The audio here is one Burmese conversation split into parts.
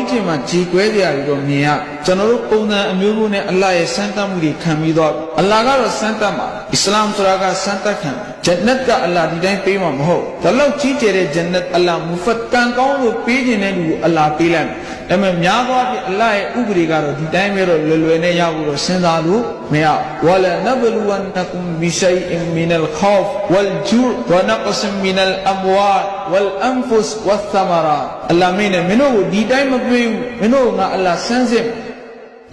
ကျင်မှာကြီးကွဲကြရပြီးတော့မြင်ရကျွန်တော်တို့ပုံစံအမျိုးမျိုးနဲ့အလ္လာဟ်ရဲ့စံတတ်မှုတွေခံပြီးတော့အလ္လာဟ်ကတော့စံတတ်မှာအစ္စလာမ်ဆိုတာကစံတတ်ခံဂျန်နတ်ကအလ္လာဟ်ဒီတိုင်းပေးမှာမဟုတ်ဒါလောက်ကြီးကျယ်တဲ့ဂျန်နတ်အလ္လာဟ်မူဖတ်ကံကောင်းလို့ပေးခြင်းတဲ့လူကိုအလ္လာဟ်ပေးလိုက်ဒါပေမဲ့များသောအားဖြင့်အလ္လာဟ်ရဲ့ဥပဒေကတော့ဒီတိုင်းပဲတော့လွယ်လွယ်နဲ့ရဖို့တော့စဉ်းစားလို့မရဝလာနဘလူဝန်နကုမ်ဘီရှိုင်အင်မင်အလ်ခေါဖ်ဝလ်ဂျူဝနကဆမ်မင်အလ်အမ်ဝါဝလ်အန်ဖုစ်ဝတ်သမရာအလ္လာဟ်မင်းနဲ့မင်းတို့ကိုဒီတိုင်းမပေးဘူးမင်းတို့ကငါအလ္လာဟ်ဆန်းစစ်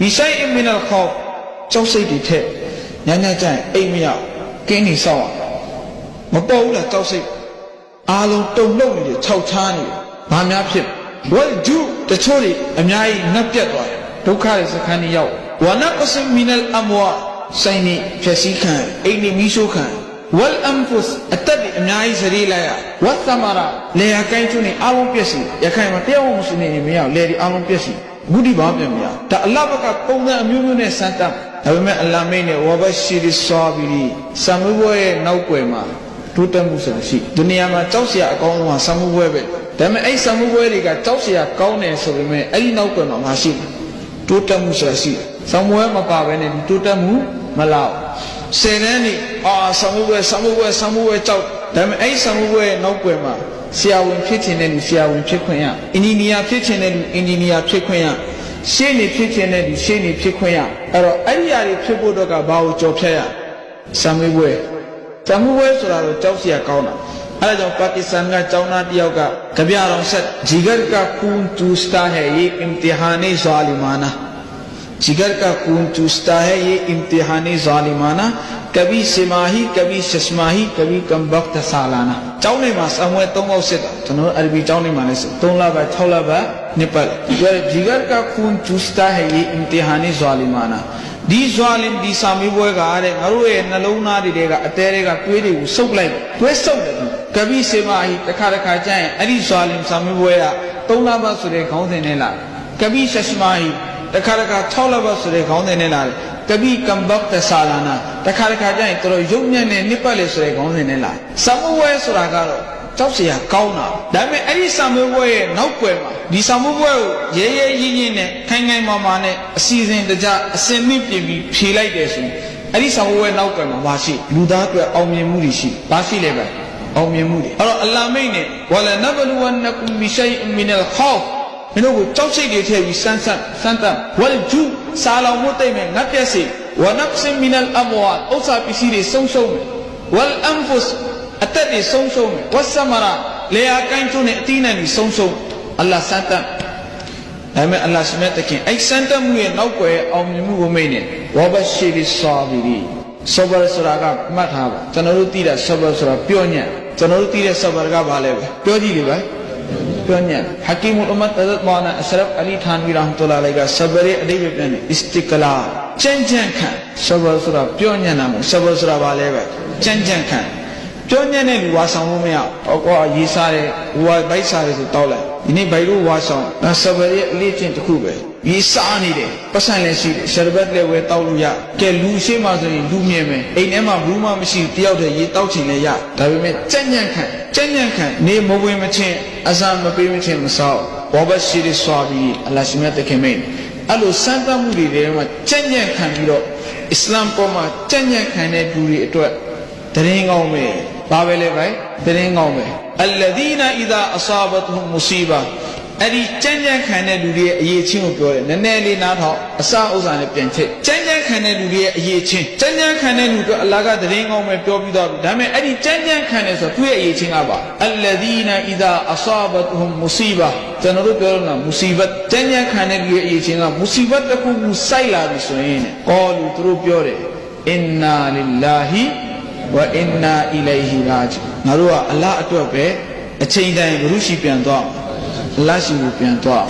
ဘီရှိုင်အင်မင်အလ်ခေါဖ်ကြောက်စိတ်တွေထက်ညညကြရင်အိမ်မရောက်ကင်းနေဆောက်မပေါ်ဘူးလားကြောက်စိတ်အားလုံးတုံ့လုံနေတယ်ခြောက်ချားနေတယ်ဘာများဖြစ်ဝလ်ဂျူတချို့တွေအများကြီးနှက်ပြတ်သွားတယ်ဒုက္ခရဲ့စခန်းကြီးရောက်ဝနကဆမ်မင်အလ်အမ်ဝါဆိုင်နေဖြည့်စည်းခံအိမ်နေမီးရှို့ခံဝလ်အန်ဖုစ်အသက်တွေအများကြီးစရီးလိုက်ရဝတ်သမရာလေယာကိုင်းကျွန်းနေအားလုံးပြည့်စုံရခိုင်မှာတရားဝင်မှုစနေနေမရလေဒီအားလုံးပြည့်စုံဘုဒ္ဓဘာပြန်မရဒါအလ္လာဟ်ဘက်ကပုံစံအမျိုးမျိုးနဲ့စံတတ်ဒါပေမဲ့အလ္လာဟ်မိတ်နဲ့ဝဘရှိရီဆာဘီရီဆာမူဘွဲရဲ့နောက်ွယ်မှာတိုးတက်မှုဆိုတာရှိဒီနေရာမှာကြောက်စရာအကောင်းဆုံးကဆာမူဘွဲပဲဒါပေမဲ့အဲ့ဆာမူဘွဲတွေကကြောက်စရာကောင်းတယ်ဆိုပေမဲ့အဲ့ဒီနောက်ွယ်မှာမရှိတိုးတက်မှုဆိုတာရှိဆာမူဘွဲမပါဘဲနဲ့ဒီတိုးတက်မှုမလောက်ဆယ်တန်းနေဆာမူဘွဲကြောက်ဒါပေမဲ့အဲ့ဆာမူဘွဲရဲ့နောက်ွယ်မှာဆရာဝန်ဖြစ်ချင်တဲ့လူဆရာဝန်ဖြစ်ခွင့်ရအင်ဂျင်နီယာဖြစ်ချင်တဲ့လူအင်ဂျင်နီယာဖြစ်ခွင့်ရရှေ့နေဖြစ်ချင်တဲ့လူရှေ့နေဖြစ်ခွင့်ရအဲ့တော့အဲ့ဒီအရာတွေဖြစ်ဖို့တော့ကဘာကိုကြော်ဖြတ်ရဆာမူဘွဲဆိုတာတော့ကြောက်စရာကောင်းတာအဲ့ဒါကြောင့်ပါကစ္စတန်ကကျောင်းသားတယောက်ကကြပြတော်ဆက်ဂျီဂရ်ကကွန်တူစတာဟဲယေအင်တီဟာနီဇာလီမာနာဂျီဂရ်ကကွန်တူစတာဟဲယေအင်တီဟာနီဇာလီမာနာကဘီစီမာဟီကဘီရှစမာဟီကဘီကမ်ဘတ်တဆာလာနာကျောင်းထဲမှာဆံဝဲ3ပေါက်စစ်တာကျွန်တော်အရဘီကျောင်းထဲမှာလည်း3လပါ6လပါနှစ်ပတ်ဂျီဂရ်ကကွန်တူစတာဟဲယေအင်တီဟာနီဇာလီမာနာဒီဇွာလင်ဒီစာမေးပွဲကတဲ့ငါတို့ရဲ့နှလုံးသားတွေကအတဲတွေကတွေးတွေကိုစုပ်လိုက်တွေးစုပ်တယ်ကဘိစေမာဟီတစ်ခါကျရင်အဲ့ဒီဇွာလင်စာမေးပွဲက3လပတ်ဆိုတဲ့ခေါင်းစဉ်နဲ့လာကဘိရှရှမာဟီတစ်ခါ6လပတ်ဆိုတဲ့ခေါင်းစဉ်နဲ့လာကဘိကမ်ဘတ်တဆာလာနာတစ်ခါကျရင်တို့ရုပ်ညံ့နဲ့နှစ်ပတ်လေဆိုတဲ့ခေါင်းစဉ်နဲ့လာစာမေးပွဲဆိုတာကတော့ကြောက်စရာကောင်းတာဒါပေမဲ့အဲ့ဒီစာမေးပွဲရဲ့နောက်ွယ်မှာဒီစာမေးပွဲကိုရဲရဲရင်းရင်းနဲ့ခိုင်ခိုင်မာမာနဲ့အစီအစဉ်တကျအစင်မြင့်ပြင်ပြီးဖြေလိုက်တယ်ဆိုရင်အဲ့ဒီစာမေးပွဲနောက်ွယ်မှာမရှိလူသားအတွက်အောင်မြင်မှုတွေရှိဘာရှိလဲပဲအောင်မြင်မှုတွေအဲ့တော့အလ္လာဟ်မိတ်နဲ့ဝလာနဘလူဝနကုမ်ဘီရှိုင်အင်မင်အလ်ခေါဖ်မင်းတို့ကိုကြောက်စိတ်တွေထည့်ပြီးစမ်းတတ်ဝလ်ဂျူစာလောင်မှုတိတ်မဲ့ငတ်ပြက်စီဝနကဆင်မင်အလ်အမ်ဝါဥစ္စာပစ္စည်းတွေဆုံးရှုံးမယ်ဝလ်အန်ဖုစ်အသက်တွေဆုံးရှုံးမယ်ဝတ်ဆမရာလေယာကိုင်းကျွန်းနဲ့အသီးနှံတွေဆုံးရှုံးအလ္လာဟ်စံတတ်ဒါပေမဲ့အလ္လာဟ်ရှင်ရဲ့တခင်အဲ့စံတတ်မှုရဲ့နောက်ွယ်အောင်မြင်မှုကိုမိတ်နဲ့ဝဘရှိရီဆာဘီရီဆဘရဆိုတာကမှတ်ထားပါကျွန်တော်တို့သိတာဆဘရဆိုတာပြောညံ့ကျွန်တော်တို့သိတဲ့ဆဘရကဘာလဲပဲပြောကြည့်လေပဲပြောညံ့ဟကီမုလ်အမတ်အဇတ်မောလာအရှရဖ်အလီဌာနဝီရဟ်မတုလာလိုက်ကဆဘရရဲ့အဓိပ္ပာယ်ပြန်တယ်အစ္စတိကလာကြမ်းခံဆဘရဆိုတာပြောညံ့တာမဟုတ်ဆဘရဆိုတာဘာလဲပဲကြမ်းခံပြောညံ့တဲ့လူဝါဆောင်လို့မရဘူးကွာရေးစားတယ်ဝါဘိုက်စားတယ်ဆိုတောက်လိုက်ဒီနေ့ဘိုက်လို့ဝါဆောင်ဒါဆဘရရဲ့အလေးချင်းတစ်ခုပဲရေးစားနေတယ်ပတ်စံလည်းရှိတယ်ရှရဘတ်လည်းဝယ်တောက်လို့ရကဲလူရှိမှဆိုရင်လူမြင်မယ်အိမ်ထဲမှာဘူးမှမရှိတယောက်တည်းရေးတောက်ချင်လည်းရဒါပေမဲ့ကြမ်းခံနေမဝင်မချင်းအစာမပေးမချင်းမဆောက်ဘောဘရှိရဆွာပြီးအလ္လာဟ်ရှင်မြတ်တခင်မိတ်အဲ့လိုစံတတ်မှုတွေထဲမှာကြမ်းခံပြီးတော့အစ္စလာမ်ပေါ်မှာကြမ်းခံတဲ့လူတွေအတွက်တရင်ကောင်းပဲဘာပဲလဲပဲတရင်ကောင်းပဲအလ္လဒီနာအီဒါအဆာဘတ်ဟူမူဆီဘာအဲ့ဒီကြမ်းခံတဲ့လူတွေရဲ့အရေးချင်းကိုပြောတယ်နည်းနည်းလေးနားထောင်အစဥစ္စာနဲ့ပြန်ချက်ကြမ်းခံတဲ့လူတွေရဲ့အရေးချင်းကြမ်းခံတဲ့လူတို့အလ္လာဟ်ကတရင်ကောင်းပဲပြောပြီးတော့ဒါပေမဲ့အဲ့ဒီကြမ်းခံတယ်ဆိုသူ့ရဲ့အရေးချင်းကပါအလ္လဒီနာအီဒါအဆာဘတ်ဟူမူဆီဘာကျွန်တော်တို့ပြောလို့လားမူဆီဘတ်ကြမ်းခံတဲ့လူရဲ့အရေးချင်းကမူဆီဘတ်တစ်ခုခုစိုက်လာပြီဆိုရင်ကောလူသူတို့ပြောတယ်အင်နာလ illah ဝအင်နာအီလိုင်ဟီရာဂျီငါတို့ကအလ္လာဟ်အတွက်ပဲအချိန်တိုင်းဘုရုရှိပြန်သွားအလ္လာဟ်ရှိကိုပြန်သွာ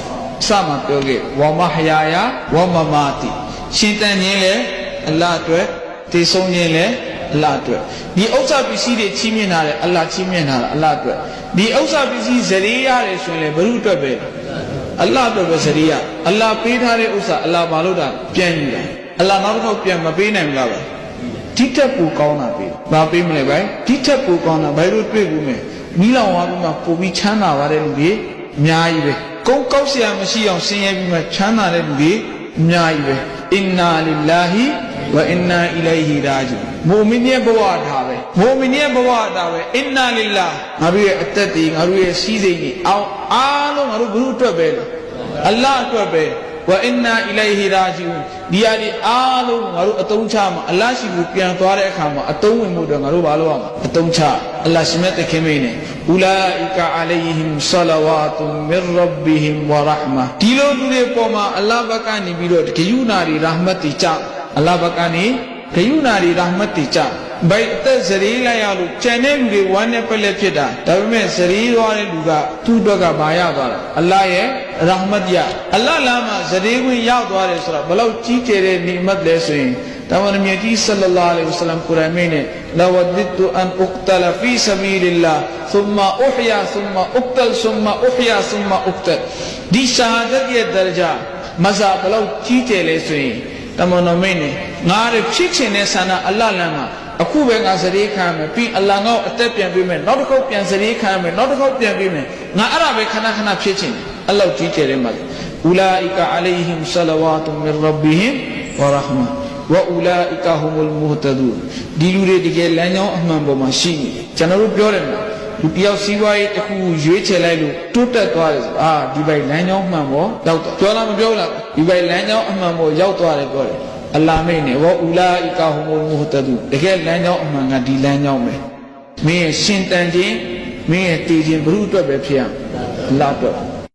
းစမှာပြောခဲ့ဝမဟယာယာဝမမာတိရှင်တန်ခြင်းလေအလ္လာဟ်အတွက်တည်ဆုံးခြင်းလေအလ္လာဟ်အတွက်ဒီဥစ္စာပစ္စည်းတွေချီးမြှင့်တာလေအလ္လာဟ်ချီးမြှင့်တာအလ္လာဟ်အတွက်ဒီဥစ္စာပစ္စည်းဇရီးရတယ်ဆိုရင်လေဘုရုအတွက်ပဲအလ္လာဟ်အတွက်ပဲဇရီးရအလ္လာဟ်ပေးထားတဲ့ဥစ္စာအလ္လာဟ်ဘာလို့တာပြန်ယူတယ်အလ္လာဟ်နောက်တစ်ခေါက်ပြန်မပေးနိုင်ဘူးလားဒီထက်ပူကောင်းတာပေးဘာပေးမလဲဗျဒီထက်ပူကောင်းတာဘယ်လိုတွေ့ဘူးမဲမီးလောင်သွားပြီးမှပူပြီးချမ်းသာပါတယ်လူတွေအများကြီးပဲ ကုန်းကောက်เสียမရှိအောင်ဆင်းရဲပြီးမှချမ်းသာတဲ့လူတွေအများကြီးပဲအင်နာလ illah ဝအင်နာအီလိုင်ဟီရာဂျူမူမင်ရဲ့ဘဝဒါပဲမူမင်ရဲ့ဘဝဒါပဲအင်နာလ illah ငါတို့ရဲ့အသက်တွေငါတို့ရဲ့စီးစိမ်တွေအောင်အားလုံးငါတို့ဘုရုအတွက်ပဲအလ္လာဟ်အတွက်ပဲဝအင်နာအီလိုင်ဟီရာဂျူဒီဟာဒီအားလုံးငါတို့အသုံးချမှာအလ္လာဟ်ရှိကိုပြန်သွားတဲ့အခါမှာအသုံးဝင်မှုတော့ငါတို့ဘာလို့ရမှာအသုံးချအလ္လာဟ်ရှင်မြတ်တခင်မင်းနဲ့အူလာအီကာအလိုင်ဟင်ဆလဝါတုမင်ရဘ်ဘီဟင်ဝရဟ်မာဒီလိုလူတွေပေါ်မှာအလ္လာဟ်ဘက်ကနေပြီးတော့ဂယုဏတွေရာဟ်မတ်တွေကြအလ္လာဟ်ဘက်ကနေဂယုဏတွေရာဟ်မတ်တွေကြဘိုက်အသက်ဇရီးလိုက်ရလို့ကျန်တဲ့လူတွေဝမ်းနဲ့ပက်လက်ဖြစ်တာဒါပေမဲ့ဇရီးသွားတဲ့လူကသူ့အတွက်ကဘာရသွားလဲအလ္လာဟ်ရဲ့ရာဟ်မတ်ရအလ္လာဟ်လာမှာဇရီးဝင်ရောက်သွားတယ်ဆိုတော့ဘလောက်ကြီးကျယ်တဲ့နိမတ်လဲဆိုရင်တမန်တော်မြတ်ကြီးဆလ္လာလာဟ်အလိုင်းဝါဆလမ်ကုရ်အာန်နဲ့လာဝဒ်တူအန်ဥကတလဖီဆဘီလ illah thumma uhya thumma uqtal thumma uhya thumma uqtal ဒီရှာဟဒတ်ရဲ့ဒရဂျာမဇာဘလောက်ကြီးကျယ်လဲဆိုရင်တမန်တော်မြတ်နဲ့ငါရဖြစ်ချင်တဲ့ဆန္ဒအလ္လာဟ်လမ်းမှာအခုပဲငါဇရီးခံမယ်ပြီးအလ္လာဟ်ငါ့အသက်ပြန်ပေးမယ်နောက်တစ်ခေါက်ပြန်ဇရီးခံမယ်နောက်တစ်ခေါက်ပြန်ပေးမယ်ငါအဲ့ဒါပဲခဏခဏဖြစ်ချင်တယ်အလ္လာဟ်ကြီးကျယ်တယ်မှာအူလာအီကာအလိုင်ဟင်ဆလဝါတုမင်ရဘ်ဘီဟင်ဝရဟ်မာဝအူလာအီကာဟူမုလ်မုဟ်တဒူဒီလူတွေတကယ်လမ်းကြောင်းအမှန်ပေါ်မှာရှိနေကျွန်တော်တို့ပြောတယ်မှာလူတယောက်စီးပွားရေးတစ်ခုရွေးချယ်လိုက်လို့တိုးတက်သွားတယ်ဆိုဒီဘက်လမ်းကြောင်းမှန်ပေါ်ရောက်တော့ပြောလားမပြောလားဒီဘက်လမ်းကြောင်းအမှန်ပေါ်ရောက်သွားတယ်ပြောတယ်အလ္လာဟ်မိတ်နဲ့ဝအူလာအီကာဟူမုလ်မုဟ်တဒူတကယ်လမ်းကြောင်းအမှန်ကဒီလမ်းကြောင်းပဲမင်းရဲ့ရှင်တန်ခြင်းမင်းရဲ့တည်ခြင်းဘုရုအတွက်ပဲဖြစ်ရအလ္လာဟ်အတွက်